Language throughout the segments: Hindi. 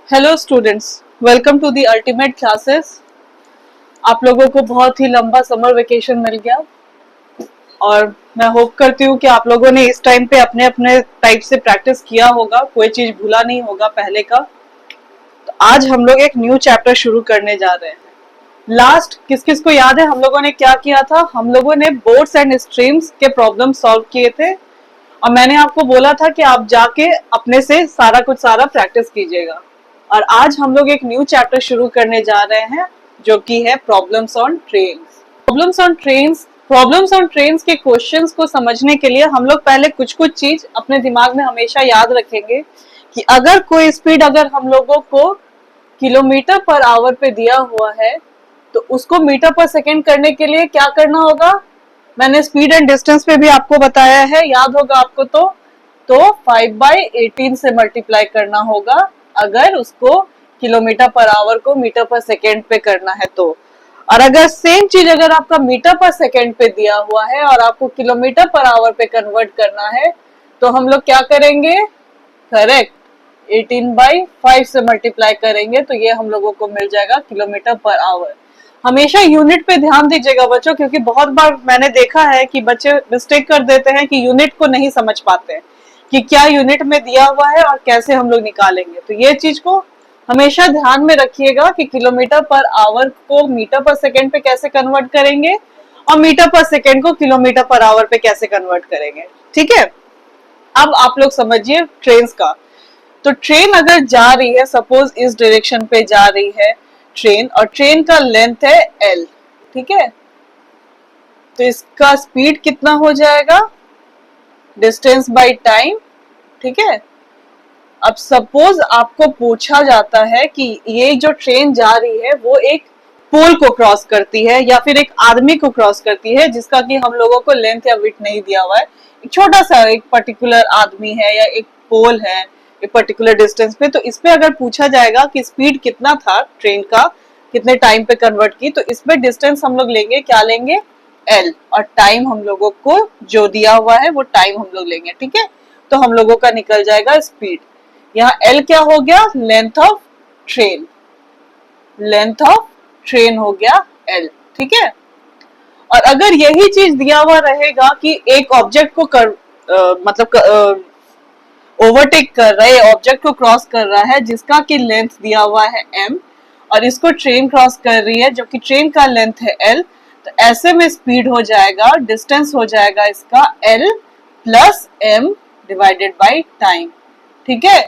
Hello students, welcome to the ultimate classes. आप लोगों को बहुत ही लंबा समर वेकेशन मिल गया और मैं होप करती हूँ कि आप लोगों ने इस टाइम पे अपने अपने टाइप से प्रैक्टिस किया होगा, कोई चीज भूला नहीं होगा पहले का। तो आज हम लोग एक न्यू चैप्टर शुरू करने जा रहे हैं। लास्ट किस किस को याद है हम लोगों ने क्या किया था? हम लोगों ने बोर्ड्स एंड स्ट्रीम्स के प्रॉब्लम सॉल्व किए थे और मैंने आपको बोला था कि आप जाके अपने से सारा प्रैक्टिस कीजिएगा। और आज हम लोग एक न्यू चैप्टर शुरू करने जा रहे हैं जो कि है problems on trains. Problems on trains के क्वेश्चंस को समझने के लिए हम लोग पहले कुछ कुछ चीज अपने दिमाग में हमेशा याद रखेंगे कि अगर कोई स्पीड अगर हम लोगों को किलोमीटर पर आवर पे दिया हुआ है तो उसको मीटर पर सेकेंड करने के लिए क्या करना होगा। मैंने स्पीड एंड डिस्टेंस पे भी आपको बताया है, याद होगा आपको। तो 5/18 से मल्टीप्लाई करना होगा अगर उसको किलोमीटर पर आवर को मीटर पर सेकेंड पे करना है तो। और अगर सेम चीज अगर आपका मीटर पर सेकेंड पे दिया हुआ है और आपको किलोमीटर पर आवर पे कन्वर्ट करना है तो हम लोग क्या करेंगे? करेक्ट, 18/5 से मल्टीप्लाई करेंगे तो ये हम लोगों को मिल जाएगा किलोमीटर पर आवर। हमेशा यूनिट पे ध्यान दीजिएगा बच्चों, क्योंकि बहुत बार मैंने देखा है कि बच्चे मिस्टेक कर देते हैं कि यूनिट को नहीं समझ पाते हैं कि क्या यूनिट में दिया हुआ है और कैसे हम लोग निकालेंगे। तो ये चीज को हमेशा ध्यान में रखिएगा कि किलोमीटर पर आवर को मीटर पर सेकेंड पे कैसे कन्वर्ट करेंगे और मीटर पर सेकेंड को किलोमीटर पर आवर पे कैसे कन्वर्ट करेंगे। ठीक है, अब आप लोग समझिए ट्रेन का। तो ट्रेन अगर जा रही है, सपोज इस डायरेक्शन पे जा रही है ट्रेन और ट्रेन का लेंथ है L, ठीक है, तो इसका स्पीड कितना हो जाएगा? Distance by time. ठीक है, अब सपोज आपको पूछा जाता है कि ये जो ट्रेन जा रही है वो एक पोल को क्रॉस करती है या फिर एक आदमी को क्रॉस करती है जिसका कि हम लोगों को लेंथ या विड्थ नहीं दिया हुआ है। एक छोटा सा एक पर्टिकुलर आदमी है या एक पोल है एक पर्टिकुलर डिस्टेंस पे, तो इसमें अगर पूछा जाएगा कि स्पीड कितना था ट्रेन का, कितने टाइम पे कन्वर्ट की, तो इसमें डिस्टेंस हम लोग लेंगे, क्या लेंगे? L, और टाइम हम लोगों को जो दिया हुआ है वो टाइम हम लोग लेंगे। ठीक है, तो हम लोगों का निकल जाएगा स्पीड। यहाँ L क्या हो गया? Length of train, length of train हो गया L। ठीक है, और अगर यही चीज दिया हुआ रहेगा कि एक ऑब्जेक्ट को मतलब ओवरटेक कर रहा है, ऑब्जेक्ट को क्रॉस कर रहा है जिसका कि लेंथ दिया हुआ है m और इसको ट्रेन क्रॉस कर रही है जो कि ट्रेन का लेंथ है L, तो ऐसे में स्पीड हो जाएगा, डिस्टेंस हो जाएगा इसका L plus m divided by time. ठीक है,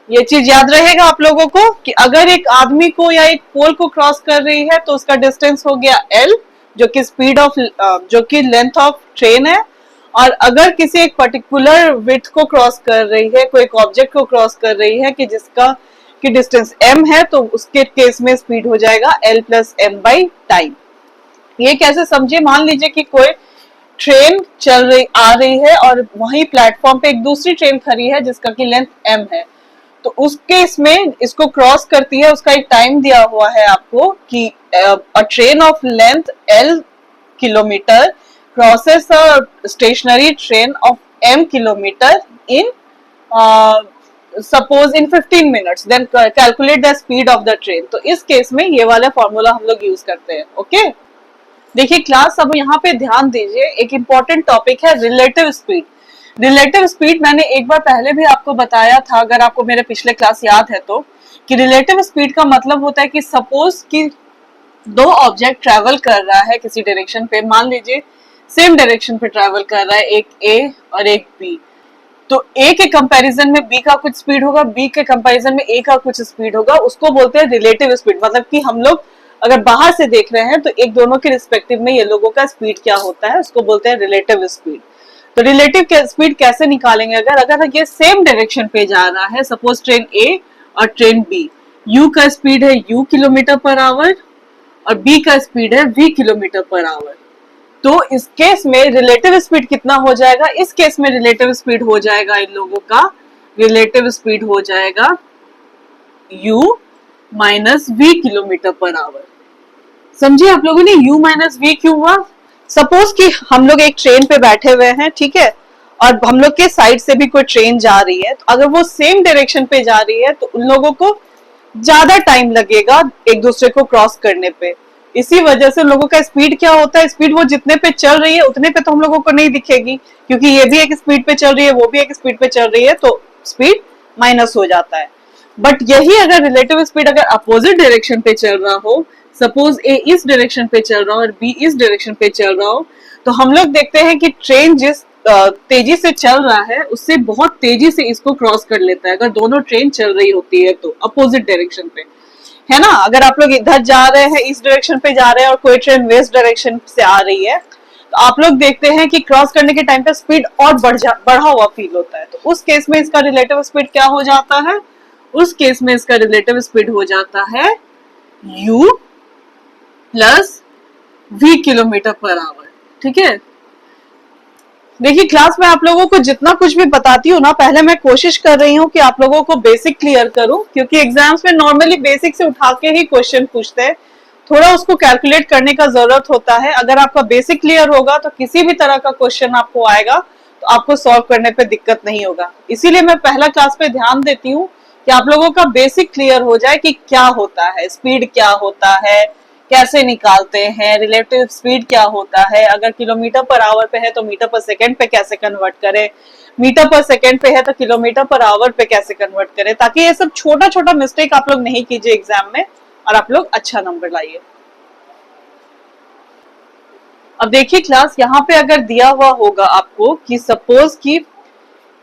ये चीज याद रहेगा आप लोगों को कि अगर एक आदमी को या एक पोल को क्रॉस कर रही है तो उसका डिस्टेंस हो गया L जो कि स्पीड ऑफ जो कि लेंथ ऑफ ट्रेन है, और अगर किसी एक पर्टिकुलर विड्थ को क्रॉस कर रही है, कोई एक ऑब्जेक्ट को क्रॉस कर रही है कि जिसका कि डिस्टेंस m है, तो उसके केस में स्पीड हो जाएगा L plus m by time. ये कैसे समझिए? मान लीजिए कि कोई ट्रेन आ रही है और वहीं प्लेटफॉर्म पे एक दूसरी ट्रेन खड़ी है जिसका कि लेंथ m है, तो उस केस में इसको क्रॉस करती है, उसका एक टाइम दिया हुआ है आपको कि अ train of length L kilometre crosses a stationary train of m kilometer in suppose in 15 minutes, then calculate the speed of the train। तो इस केस में ये वाला फॉर्मूला हम लोग यूज करते हैं। ओके, देखिए क्लास, अब यहाँ पे ध्यान दीजिए, एक इंपॉर्टेंट टॉपिक है रिलेटिव स्पीड। रिलेटिव स्पीड मैंने एक बार पहले भी आपको बताया था, अगर आपको मेरे पिछले क्लास याद है तो, कि रिलेटिव स्पीड का मतलब होता है कि सपोज कि दो ऑब्जेक्ट ट्रेवल कर रहा है किसी डायरेक्शन पे, मान लीजिए सेम डायरेक्शन पे ट्रेवल कर रहा है, एक A और एक B, तो A के कंपैरिजन में B का कुछ स्पीड होगा, B के कंपैरिजन में A का कुछ स्पीड होगा, उसको बोलते हैं रिलेटिव स्पीड। मतलब कि हम लोग अगर बाहर से देख रहे हैं तो एक दोनों के रिस्पेक्टिव में ये लोगों का स्पीड क्या होता है, उसको बोलते हैं रिलेटिव स्पीड। तो रिलेटिव स्पीड कैसे निकालेंगे? अगर ये सेम डायरेक्शन पे जा रहा है, सपोज ट्रेन A और ट्रेन B, U का स्पीड है U किलोमीटर पर आवर और B का स्पीड है V किलोमीटर पर आवर, तो इस केस में रिलेटिव स्पीड कितना हो जाएगा? इस केस में रिलेटिव स्पीड हो जाएगा, इन लोगों का रिलेटिव स्पीड हो जाएगा u minus v kilometre per our. समझिए आप लोगों ने, u माइनस v क्यों हुआ? सपोज कि हम लोग एक ट्रेन पे बैठे हुए हैं, ठीक है, और हम लोग के साइड से भी कोई ट्रेन जा रही है, तो अगर वो सेम डायरेक्शन पे जा रही है तो उन लोगों को ज्यादा टाइम लगेगा एक दूसरे को क्रॉस करने पे। इसी वजह से लोगों का स्पीड क्या होता है, स्पीड वो जितने पे चल रही है उतने पे तो हम लोगों को नहीं दिखेगी, क्योंकि ये भी एक स्पीड पे चल रही है, वो भी एक स्पीड पे चल रही है, तो स्पीड माइनस हो जाता है। बट यही अगर रिलेटिव स्पीड अगर अपोजिट डायरेक्शन पे चल रहा हो, सपोज ए इस डायरेक्शन पे चल रहा हो और बी इस डायरेक्शन पे चल रहा हो, तो हम लोग देखते हैं कि ट्रेन जिस तेजी से चल रहा है उससे बहुत तेजी से इसको क्रॉस कर लेता है, अगर दोनों ट्रेन चल रही होती है तो अपोजिट डायरेक्शन पे, है ना। अगर आप लोग इधर जा रहे हैं, इस डायरेक्शन पे जा रहे हैं और कोई ट्रेन वेस्ट डायरेक्शन से आ रही है, तो आप लोग देखते हैं कि क्रॉस करने के टाइम पे स्पीड और बढ़ा हुआ फील होता है। तो उस केस में इसका रिलेटिव स्पीड क्या हो जाता है, उस केस में इसका रिलेटिव स्पीड हो जाता है u plus v kilometre per our. ठीक है, देखिए क्लास में आप लोगों को जितना कुछ भी बताती हूँ ना, पहले मैं कोशिश कर रही हूँ कि आप लोगों को बेसिक क्लियर करूं, क्योंकि एग्जाम्स में नॉर्मली बेसिक से उठा के ही क्वेश्चन पूछते हैं, थोड़ा उसको कैलकुलेट करने का जरूरत होता है। अगर आपका बेसिक क्लियर होगा तो किसी भी तरह का क्वेश्चन आपको आएगा तो आपको सॉल्व करने पे दिक्कत नहीं होगा। इसीलिए मैं पहला क्लास पे ध्यान देती हूँ कि आप लोगों का बेसिक क्लियर हो जाए कि क्या होता है स्पीड, क्या होता है, कैसे निकालते हैं, रिलेटिव स्पीड क्या होता है, अगर किलोमीटर पर आवर पे है तो मीटर पर सेकंड पे कैसे कन्वर्ट करें, मीटर पर सेकंड पे है तो किलोमीटर पर आवर पे कैसे कन्वर्ट करें, ताकि ये सब छोटा छोटा मिस्टेक आप लोग नहीं कीजिए एग्जाम में और आप लोग अच्छा नंबर लाइए। अब देखिए क्लास, यहाँ पे अगर दिया हुआ होगा आपको कि सपोज कि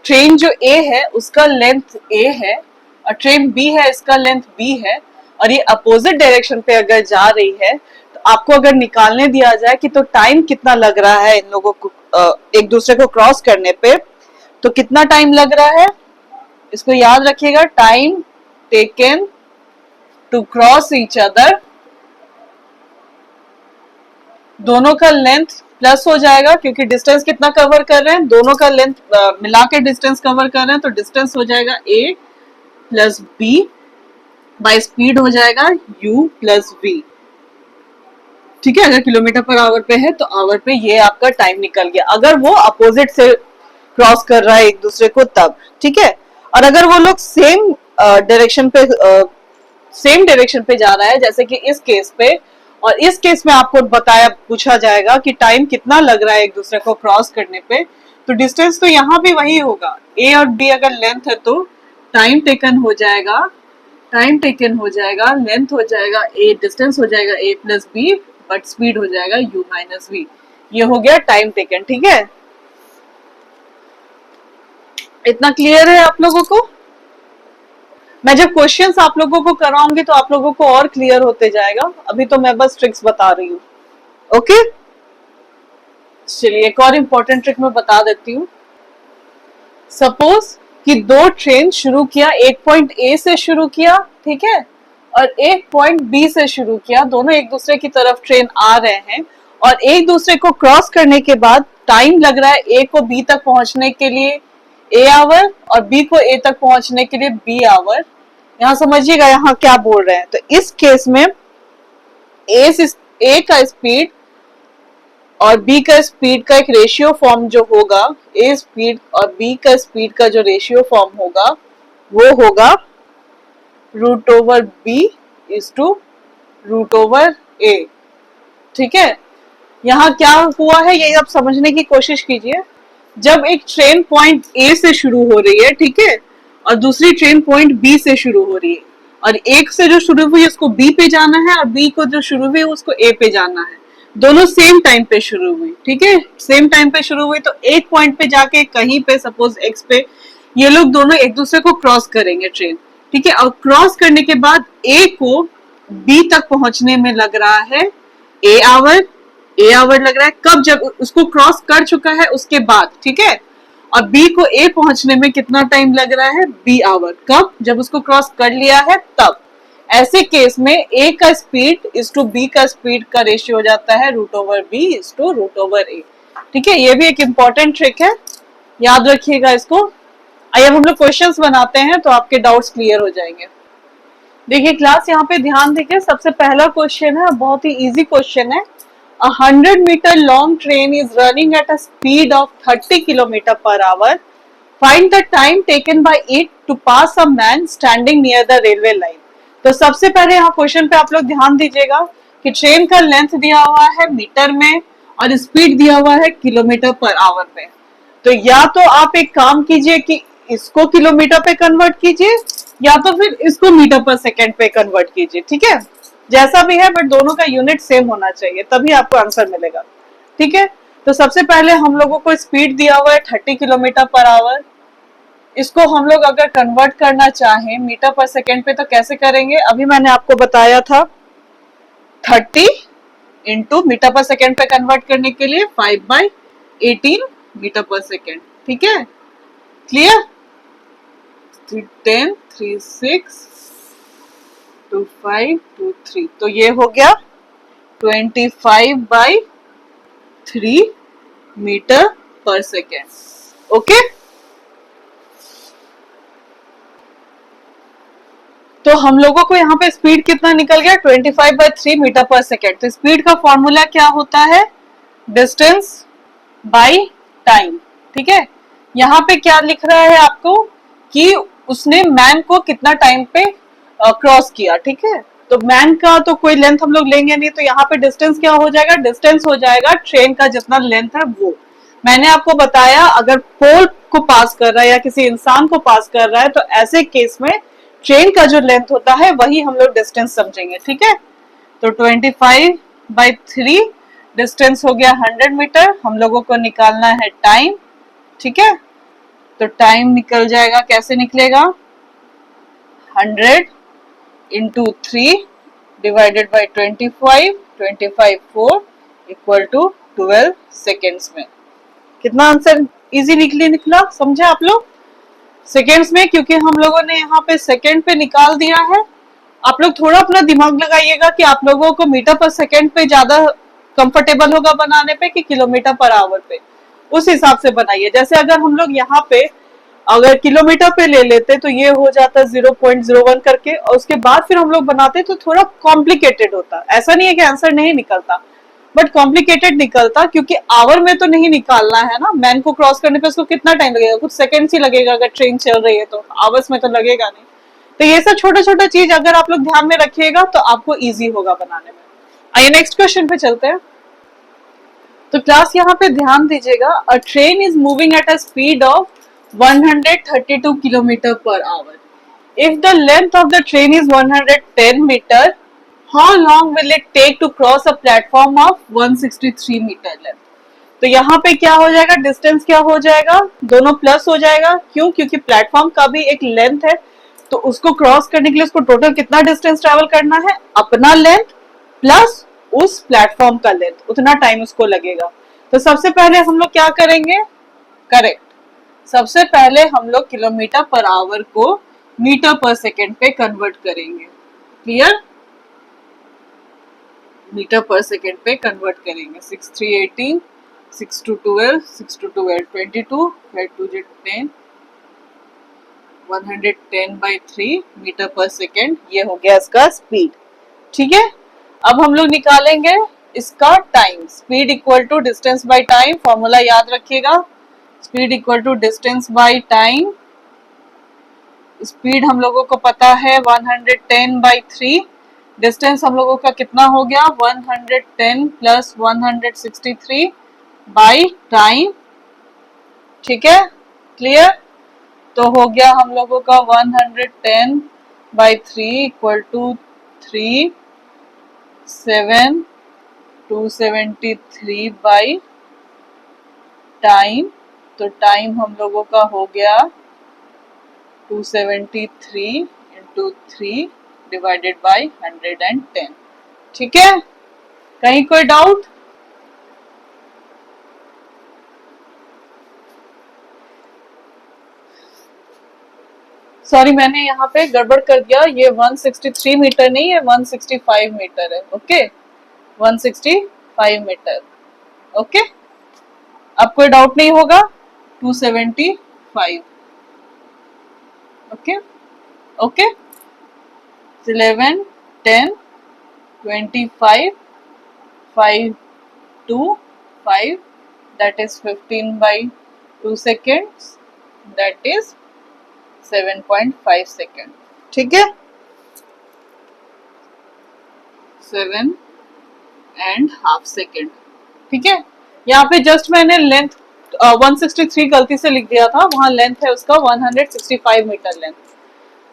ट्रेन जो ए है उसका लेंथ ए है और ट्रेन बी है इसका लेंथ बी है, और ये अपोजिट डायरेक्शन पे अगर जा रही है, तो आपको अगर निकालने दिया जाए कि तो टाइम कितना लग रहा है इन लोगों को एक दूसरे को क्रॉस करने पे, तो कितना टाइम लग रहा है इसको याद रखिएगा, time taken to cross each other, दोनों का लेंथ प्लस हो जाएगा, क्योंकि डिस्टेंस कितना कवर कर रहे हैं, दोनों का लेंथ मिला के डिस्टेंस कवर कर रहे हैं, तो डिस्टेंस हो जाएगा a plus B by speed हो जाएगा u प्लस v। ठीक है, अगर किलोमीटर पर आवर पे है तो आवर पे ये आपका टाइम निकल गया, अगर वो अपोजिट से क्रॉस कर रहा है एक दूसरे को तब। ठीक है, और अगर वो लोग सेम डायरेक्शन पे जा रहा है, जैसे कि इस केस पे, और इस केस में आपको पूछा जाएगा कि टाइम कितना लग रहा है एक दूसरे को क्रॉस करने पे, तो डिस्टेंस तो यहाँ भी वही होगा, a और b अगर लेंथ है तो टाइम टेकन हो जाएगा, लेंथ हो जाएगा a, डिस्टेंस हो जाएगा a plus b, but speed हो जाएगा u माइनस v। ये हो गया टाइम टेकन। ठीक है, इतना क्लियर है आप लोगों को? मैं जब क्वेश्चंस आप लोगों को कराऊंगी तो आप लोगों को और क्लियर होते जाएगा, अभी तो मैं बस ट्रिक्स बता रही हूँ। ओके, चलिए एक और इम्पोर्टेंट ट्रिक मैं बता देती हूँ। सपोज कि दो ट्रेन शुरू किया, एक पॉइंट ए से शुरू किया, ठीक है, और एक पॉइंट बी से शुरू किया, दोनों एक दूसरे की तरफ ट्रेन आ रहे हैं, और एक दूसरे को क्रॉस करने के बाद टाइम लग रहा है ए को बी तक पहुंचने के लिए ए आवर और बी को ए तक पहुंचने के लिए बी आवर। यहाँ समझिएगा यहाँ क्या बोल रहे हैं, तो इस केस में ए का स्पीड और बी का स्पीड का एक रेशियो फॉर्म जो होगा, ए स्पीड और बी का स्पीड का जो रेशियो फॉर्म होगा वो होगा root over B is to root over A. ठीक है, यहाँ क्या हुआ है ये आप समझने की कोशिश कीजिए। जब एक ट्रेन पॉइंट ए से शुरू हो रही है, ठीक है, और दूसरी ट्रेन पॉइंट बी से शुरू हो रही है, और एक से जो शुरू हुई उसको बी पे जाना है और बी को जो शुरू हुई उसको ए पे जाना है, दोनों सेम टाइम पे शुरू हुई। ठीक है, सेम टाइम पे शुरू हुई, तो एक पॉइंट पे जाके कहीं पे सपोज एक्स पे ये लोग दोनों एक दूसरे को क्रॉस करेंगे ट्रेन। ठीक है, और क्रॉस करने के बाद ए को बी तक पहुंचने में लग रहा है ए आवर लग रहा है, कब? जब उसको क्रॉस कर चुका है उसके बाद। ठीक है, और बी को ए पहुंचने में कितना टाइम लग रहा है? बी आवर, कब? जब उसको क्रॉस कर लिया है तब। ऐसे केस में ए का स्पीड इज टू बी का स्पीड का रेशियो हो जाता है root over B is to root over A. ठीक है, ये भी एक इंपॉर्टेंट ट्रिक है, याद रखिएगा इसको। आइए हम लोग क्वेश्चंस बनाते हैं तो आपके डाउट्स क्लियर हो जाएंगे। देखिए क्लास, यहाँ पे ध्यान दीजिए, सबसे पहला क्वेश्चन है, बहुत ही इजी क्वेश्चन है। A 100-meter long train is running at a speed of 30 km per hour. Find the time taken by it to pass a man standing near the railway line. तो सबसे पहले यहाँ क्वेश्चन पे आप लोग ध्यान दीजिएगा कि ट्रेन का लेंथ दिया हुआ है मीटर में और स्पीड दिया हुआ है किलोमीटर पर आवर में। तो या तो आप एक काम कीजिए कि इसको किलोमीटर पे कन्वर्ट कीजिए या तो फिर इसको मीटर पर सेकेंड पे कन्वर्ट कीजिए, ठीक है, जैसा भी है, बट दोनों का यूनिट सेम होना चाहिए, तभी आपको आंसर मिलेगा, ठीक है। तो सबसे पहले हम लोगों को स्पीड दिया हुआ है 30 किलोमीटर पर आवर। इसको हम लोग अगर कन्वर्ट करना चाहें मीटर पर सेकेंड पे तो कैसे करेंगे, अभी मैंने आपको बताया था। 30 इंटू मीटर पर सेकेंड पे कन्वर्ट करने के लिए 5/18 मीटर पर सेकेंड, ठीक है, क्लियर। 10 3 6 2 5 2 3, तो ये हो गया 25/3 मीटर पर सेकेंड, ओके। तो हम लोगों को यहाँ पे स्पीड कितना निकल गया, 25/3 मीटर पर सेकेंड। तो स्पीड का फॉर्मूला क्या होता है, डिस्टेंस बाय टाइम, ठीक है। यहाँ पे क्या लिख रहा है आपको कि उसने मैन को कितना टाइम पे क्रॉस किया, ठीक है। तो मैन का तो कोई लेंथ हम लोग लेंगे नहीं, तो यहाँ पे डिस्टेंस क्या हो जाएगा, डिस्टेंस हो जाएगा ट्रेन का जितना लेंथ है वो। मैंने आपको बताया अगर पोल को पास कर रहा है या किसी इंसान को पास कर रहा है तो ऐसे केस में ट्रेन का जो लेंथ होता है वही हम लोग डिस्टेंस समझेंगे, ठीक है। तो 25/3 डिस्टेंस हो गया 100 मीटर। हम लोगों को निकालना है टाइम, ठीक है। तो टाइम निकल जाएगा, कैसे निकलेगा, 100 into 3 divided by 25 4 equal to 12 seconds में। कितना आंसर इजी निकला, समझे आप लोग, सेकेंड्स में, क्योंकि हम लोगों ने यहाँ पे सेकेंड पे निकाल दिया है। आप लोग थोड़ा अपना दिमाग लगाइएगा कि आप लोगों को मीटर पर सेकेंड पे ज्यादा कंफर्टेबल होगा बनाने पे कि किलोमीटर पर आवर पे, उस हिसाब से बनाइए। जैसे अगर हम लोग यहाँ पे अगर किलोमीटर पे ले लेते तो ये हो जाता 0.01 करके, और उसके बाद फिर हम लोग बनाते तो थोड़ा कॉम्प्लिकेटेड होता। ऐसा नहीं है कि आंसर नहीं निकलता, बट कॉम्प्लिकेटेड निकलता, क्योंकि आवर में तो नहीं निकालना है ना। मैन को क्रॉस करने पे उसको कितना टाइम लगेगा, कुछ सेकंड्स ही लगेगा अगर ट्रेन चल रही है, तो आवर्स में तो लगेगा नहीं। तो ये सब छोटा छोटा चीज अगर आप लोग ध्यान में रखिएगा तो आपको इजी होगा बनाने में। आइए नेक्स्ट क्वेश्चन पे चलते हैं। तो क्लास यहाँ पे ध्यान दीजिएगा, a train is moving at a speed of 132 kilometre per hour. If the length of the train is 110 metre, how long will it take to cross a platform of 163 metre length. तो यहाँ पे क्या हो जाएगा, डिस्टेंस क्या हो जाएगा, दोनों प्लस हो जाएगा। क्यों, क्योंकि प्लेटफॉर्म का भी एक लेंथ है, तो उसको क्रॉस करने के लिए उसको टोटल कितना डिस्टेंस ट्रेवल करना है, अपना लेंथ प्लस उस प्लेटफॉर्म का लेंथ, उतना टाइम उसको लगेगा। तो सबसे पहले हम लोग क्या करेंगे, करेक्ट, सबसे पहले हम लोग किलोमीटर पर आवर को मीटर पर सेकेंड पे कन्वर्ट करेंगे, क्लियर, मीटर पर सेकेंड पे कन्वर्ट करेंगे। 6 3 18, 6 2 12, 6 2 12 22, 2 10, 110/3 मीटर पर सेकेंड, ये हो गया इसका स्पीड, ठीक है। अब हम लोग निकालेंगे इसका time, speed equal to distance by time, formula याद रखिएगा, speed equal to distance by time. Speed हम लोगों को पता है 110/3, डिस्टेंस हम लोगों का कितना हो गया, 110 प्लस 163 बाय टाइम, ठीक है, क्लियर। तो हो गया हम लोगों का 110/3 इक्वल टू 273 बाई टाइम। तो टाइम हम लोगों का हो गया 273 इंटू 3 डिवाइडेड बाई 110, ठीक है। कहीं कोई डाउट, सॉरी मैंने यहाँ पे गड़बड़ कर दिया, ये 163 मीटर नहीं है, 165 मीटर है, ओके, 165 मीटर, ओके। अब कोई डाउट नहीं होगा, 275, okay okay, 11 10 25 5 2 5, that is 15/2 seconds, that is 7.5 second, ठीक है। 7.5 सेकेंड। ठीक है, यहाँ पे जस्ट मैंने लेंथ 163 गलती से लिख दिया था, वहां लेंथ है उसका 165 मीटर लेंथ।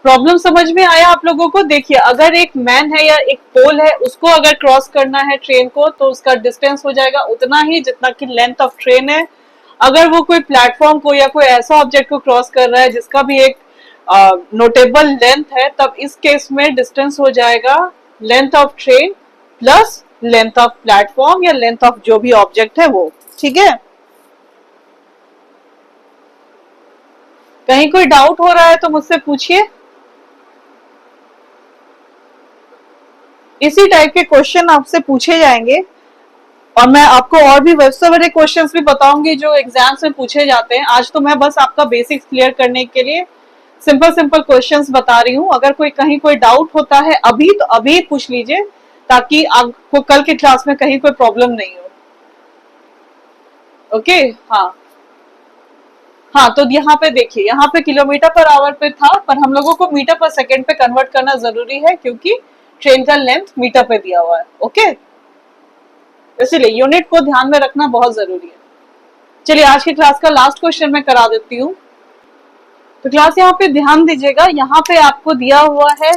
प्रॉब्लम समझ में आया आप लोगों को? देखिए, अगर एक मैन है या एक पोल है, उसको अगर क्रॉस करना है ट्रेन को, तो उसका डिस्टेंस हो जाएगा उतना ही जितना कि लेंथ ऑफ ट्रेन है। अगर वो कोई प्लेटफॉर्म को या कोई ऐसा ऑब्जेक्ट को क्रॉस कर रहा है जिसका भी एक नोटेबल लेंथ है, तब इस केस में डिस्टेंस हो जाएगा length of train plus length of platform या लेंथ ऑफ जो भी ऑब्जेक्ट है वो। ठीक है, कहीं कोई डाउट हो रहा है तो मुझसे पूछिए। इसी टाइप के क्वेश्चन आपसे पूछे जाएंगे और मैं आपको और भी वैसे बड़े क्वेश्चंस भी बताऊंगी जो एग्जाम्स में पूछे जाते हैं। आज तो मैं बस आपका बेसिक्स क्लियर करने के लिए सिंपल सिंपल क्वेश्चंस बता रही हूँ। अगर कोई कहीं कोई डाउट होता है अभी, तो अभी पूछ लीजिए, ताकि आपको कल की क्लास में कहीं कोई प्रॉब्लम नहीं हो। ओके, हाँ हाँ, तो यहाँ पे देखिए, यहाँ पे किलोमीटर पर आवर पे था, पर हम लोगों को मीटर पर सेकेंड पे कन्वर्ट करना जरूरी है क्योंकि ट्रेन का लेंथ मीटर पे दिया हुआ है। ओके, इसीलिए यूनिट को ध्यान में रखना बहुत जरूरी है। चलिए, आज की क्लास का लास्ट क्वेश्चन मैं करा देती हूँ। तो क्लास यहाँ पे ध्यान दीजिएगा, यहाँ पे आपको दिया हुआ है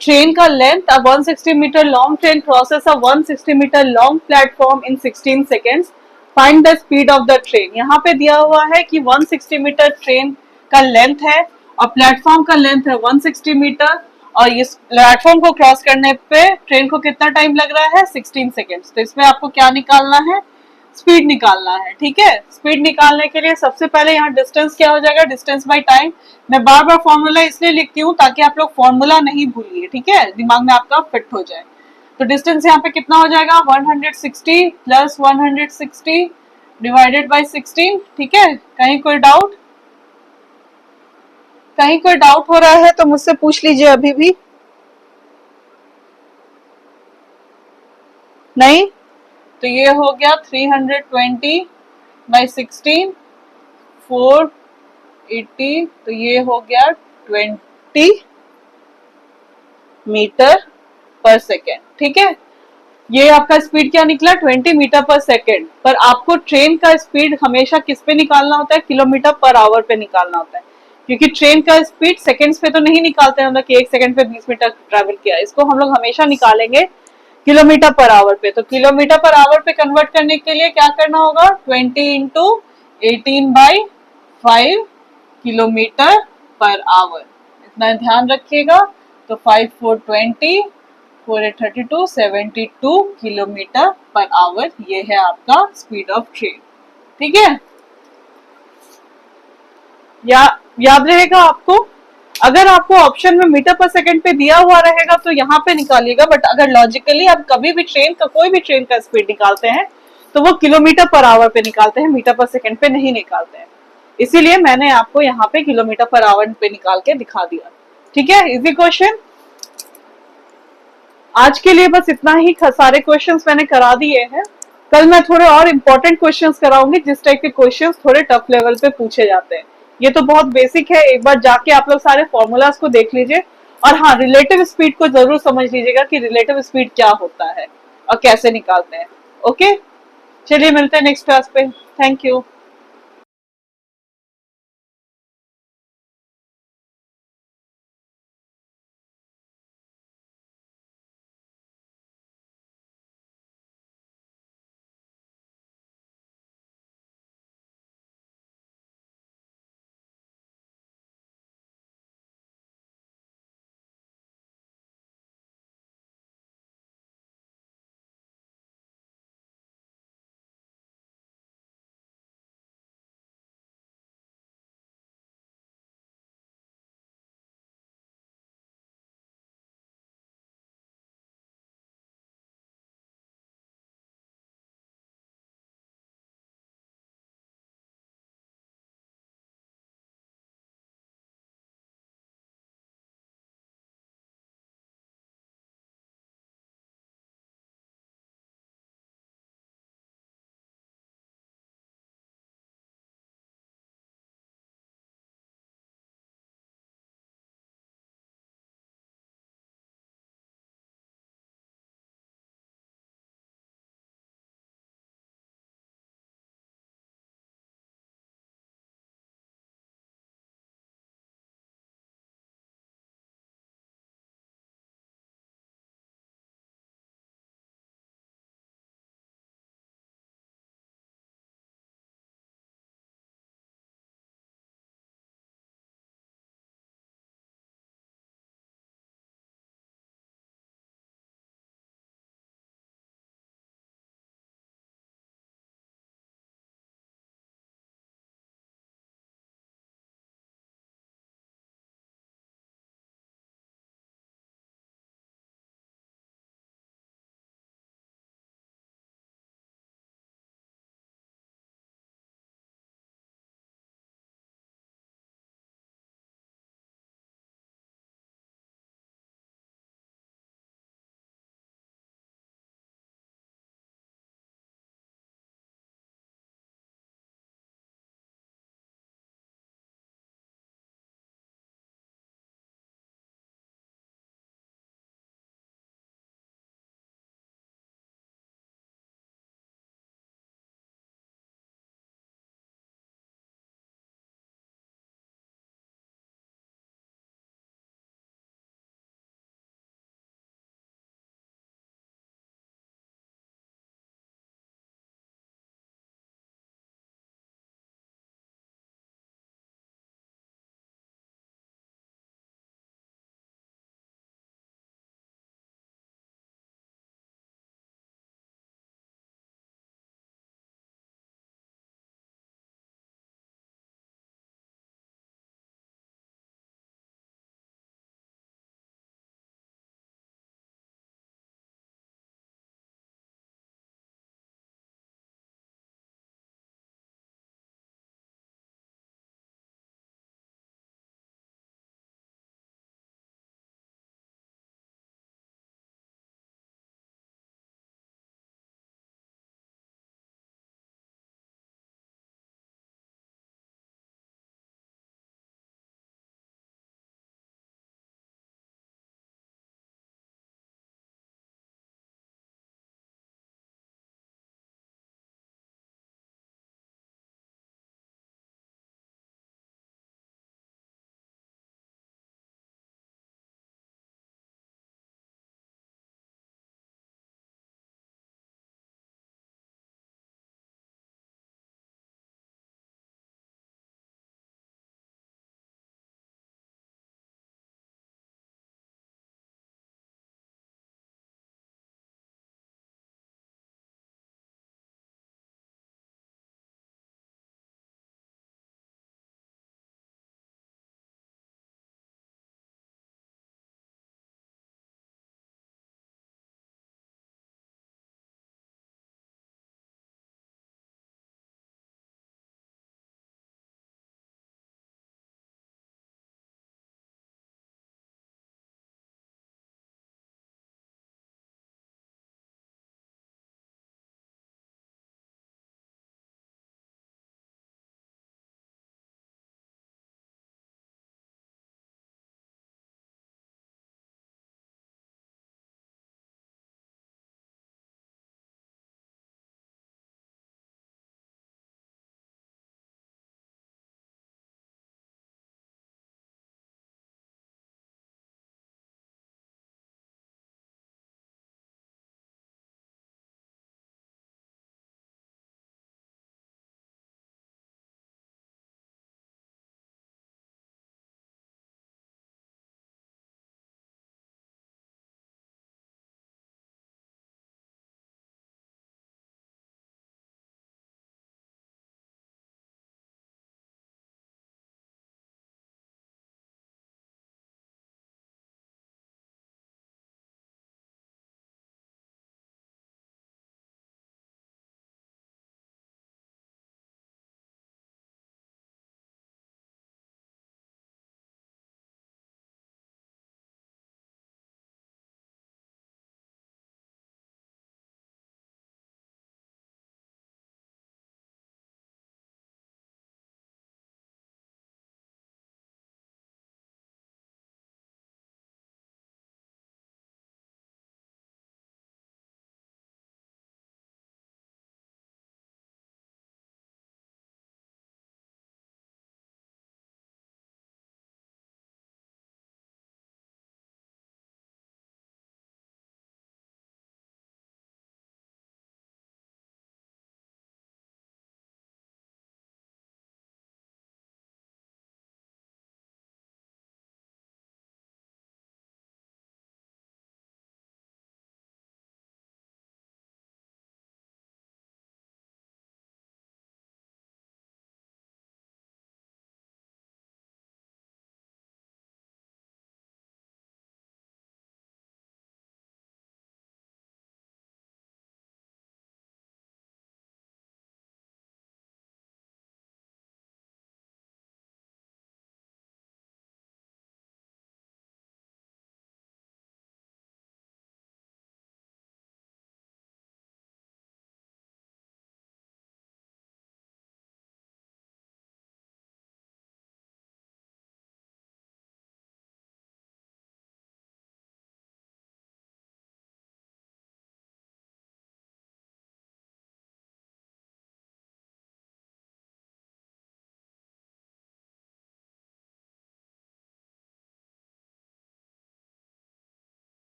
ट्रेन का length, a 160 metre long train crosses a 160 metre long platform in 16 seconds, find the speed of the train. यहाँ पे दिया हुआ है कि 160 मीटर ट्रेन का लेंथ है और प्लेटफॉर्म का लेंथ है 160 मीटर, और इस प्लेटफॉर्म को क्रॉस करने पे ट्रेन को कितना टाइम लग रहा है? 16 सेकेंड्स। तो इसमें आपको क्या निकालना है? स्पीड निकालना है। ठीक है, स्पीड निकालने के लिए सबसे पहले यहाँ डिस्टेंस क्या हो जाएगा? Distance by time. मैं बार बार फॉर्मूला इसलिए लिखती हूँ ताकि आप लोग फॉर्मूला नहीं भूलिए, ठीक है, दिमाग में आपका फिट हो जाए। तो डिस्टेंस यहाँ पे कितना हो जाएगा? 160 प्लस 160 डिवाइडेड बाय 16। ठीक है, कहीं कोई डाउट? कहीं कोई डाउट हो रहा है तो मुझसे पूछ लीजिए अभी भी। नहीं? तो ये हो गया 320 बाई 16, 480, तो ये हो गया 20 मीटर पर सेकेंड। ठीक है, ये आपका स्पीड क्या निकला? 20 मीटर पर सेकेंड। पर आपको ट्रेन का स्पीड हमेशा किस पे निकालना होता है? किलोमीटर पर आवर पे निकालना होता है, क्योंकि ट्रेन का स्पीड सेकेंड्स पे तो नहीं निकालते हम लोग कि 1 सेकेंड पे 20 मीटर ट्रेवल किया। इसको हम लोग हमेशा निकालेंगे किलोमीटर पर आवर पे। तो किलोमीटर पर आवर पे कन्वर्ट करने के लिए क्या करना होगा? 20 इंटू 18/5 किलोमीटर पर आवर, इतना ध्यान रखिएगा। तो 5 4 20, 4 8 32, 72 किलोमीटर पर आवर, ये है आपका स्पीड ऑफ ट्रेन। ठीक है, याद रहेगा आपको? अगर आपको ऑप्शन में मीटर पर सेकंड पे दिया हुआ रहेगा तो यहाँ पे निकालिएगा, बट अगर लॉजिकली आप कभी भी ट्रेन का कोई भी ट्रेन का स्पीड निकालते हैं तो वो किलोमीटर पर आवर पे निकालते हैं, मीटर पर सेकंड पे नहीं निकालते हैं। इसीलिए मैंने आपको यहाँ पे किलोमीटर पर आवर पे निकाल के दिखा दिया। ठीक है, इजी क्वेश्चन। आज के लिए बस इतना ही, सारे क्वेश्चंस मैंने करा दिए हैं। कल मैं थोड़े और इम्पोर्टेंट क्वेश्चंस कराऊंगी, जिस टाइप के क्वेश्चंस थोड़े टफ लेवल पे पूछे जाते हैं। ये तो बहुत बेसिक है, एक बार जाके आप लोग सारे फॉर्मूलाज को देख लीजिए। और हाँ, रिलेटिव स्पीड को जरूर समझ लीजिएगा कि रिलेटिव स्पीड क्या होता है और कैसे निकालते हैं। ओके, चलिए मिलते हैं नेक्स्ट क्लास पे। Thank you.